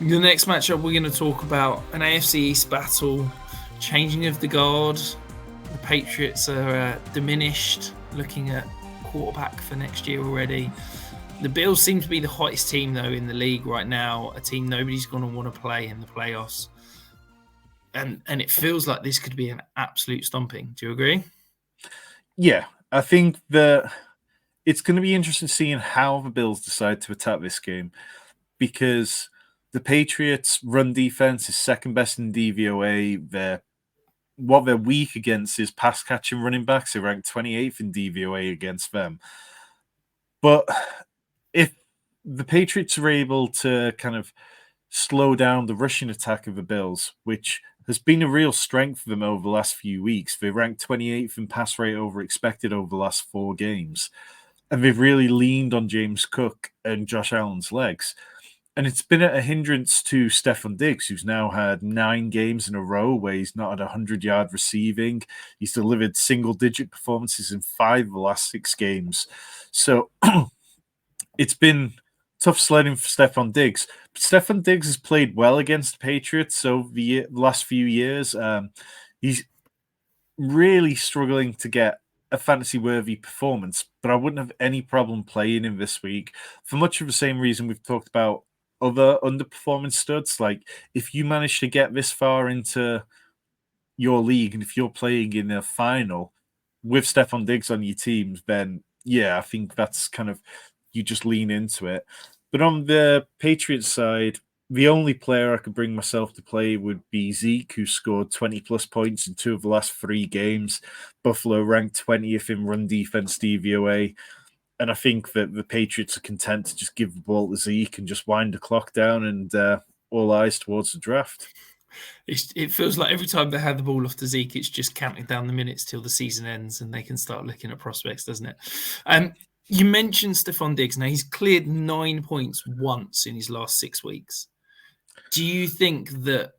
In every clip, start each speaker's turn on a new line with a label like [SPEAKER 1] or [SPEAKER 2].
[SPEAKER 1] The next matchup, we're going to talk about an AFC East battle, changing of the guard. The Patriots are diminished, looking at quarterback for next year already. The Bills seem to be the hottest team, though, in the league right now, a team nobody's going to want to play in the playoffs. And it feels like this could be an absolute stomping. Do you agree?
[SPEAKER 2] Yeah, I think that it's going to be interesting seeing how the Bills decide to attack this game, because the Patriots' run defense is second best in DVOA. What they're weak against is pass catching running backs. They rank 28th in DVOA against them. But if the Patriots are able to kind of slow down the rushing attack of the Bills, which has been a real strength for them over the last few weeks, they rank 28th in pass rate over expected over the last 4 games. And they've really leaned on James Cook and Josh Allen's legs. And it's been a hindrance to STEFON Diggs, who's now had 9 games in a row where he's not had 100-yard receiving. He's delivered single-digit performances in 5 of the last 6 games. So it's been tough sledding for STEFON Diggs. But STEFON Diggs has played well against the Patriots over the last few years. He's really struggling to get a fantasy-worthy performance, but I wouldn't have any problem playing him this week for much of the same reason we've talked about other underperforming studs. Like, if you manage to get this far into your league and if you're playing in a final with STEFON Diggs on your teams, then yeah, I think that's kind of, you just lean into it. But on the Patriots side, the only player I could bring myself to play would be Zeke, who scored 20-plus points in 2 of the last 3 games. Buffalo ranked 20th in run defense DVOA. And I think that the Patriots are content to just give the ball to Zeke and just wind the clock down and all eyes towards the draft.
[SPEAKER 1] It feels like every time they hand the ball off to Zeke, it's just counting down the minutes till the season ends and they can start looking at prospects, doesn't it? You mentioned STEFON Diggs. Now, he's cleared 9 points once in his last 6 weeks. Do you think that,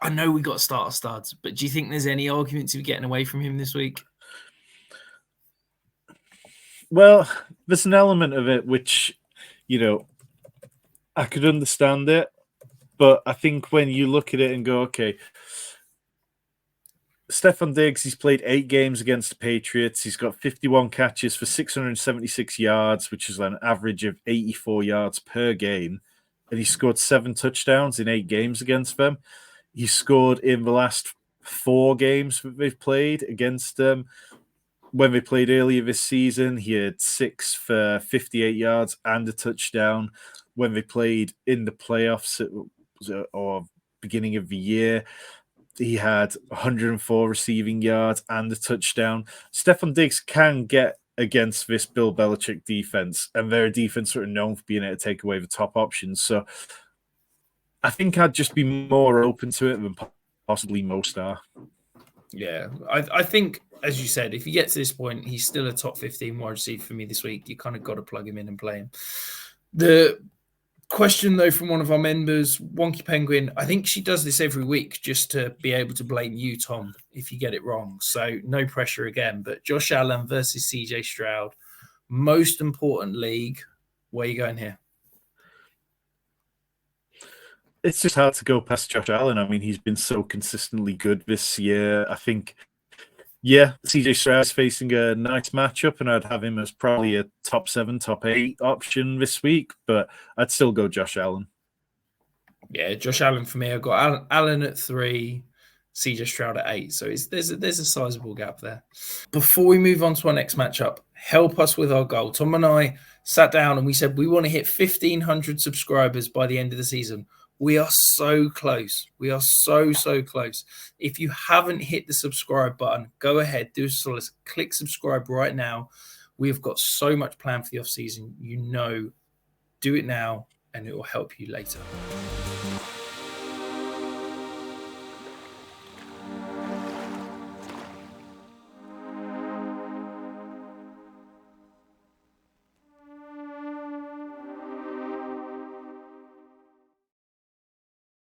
[SPEAKER 1] I know we got starter studs, but do you think there's any arguments of getting away from him this week?
[SPEAKER 2] Well, there's an element of it which, I could understand it, but I think when you look at it and go, okay, STEFON Diggs, he's played 8 games against the Patriots. He's got 51 catches for 676 yards, which is an average of 84 yards per game. And he scored 7 touchdowns in 8 games against them. He scored in the last 4 games that they've played against them. When they played earlier this season, he had 6 for 58 yards and a touchdown. When they played in the playoffs or beginning of the year, he had 104 receiving yards and a touchdown. STEFON Diggs can get against this Bill Belichick defense, and they're a defense that are known for being able to take away the top options. So I think I'd just be more open to it than possibly most are.
[SPEAKER 1] Yeah, I think, as you said, if you get to this point, he's still a top 15 wide receiver for me this week. You kind of got to plug him in and play him. The question, though, from one of our members, Wonky Penguin, I think she does this every week just to be able to blame you, Tom, if you get it wrong. So no pressure again. But Josh Allen versus CJ Stroud, most important league. Where are you going here?
[SPEAKER 2] It's just hard to go past Josh Allen. I mean, he's been so consistently good this year. I think, yeah, CJ Stroud's facing a nice matchup, and I'd have him as probably a top 7, top 8 option this week, but I'd still go Josh Allen.
[SPEAKER 1] Yeah, Josh Allen for me. I've got Allen at 3, CJ Stroud at 8. So there's a sizable gap there. Before we move on to our next matchup, help us with our goal. Tom and I sat down and we said we want to hit 1,500 subscribers by the end of the season. We are so close. We are so close. If you haven't hit the subscribe button, go ahead, do so. Let's click subscribe right now. We have got so much planned for the off season. Do it now and it will help you later.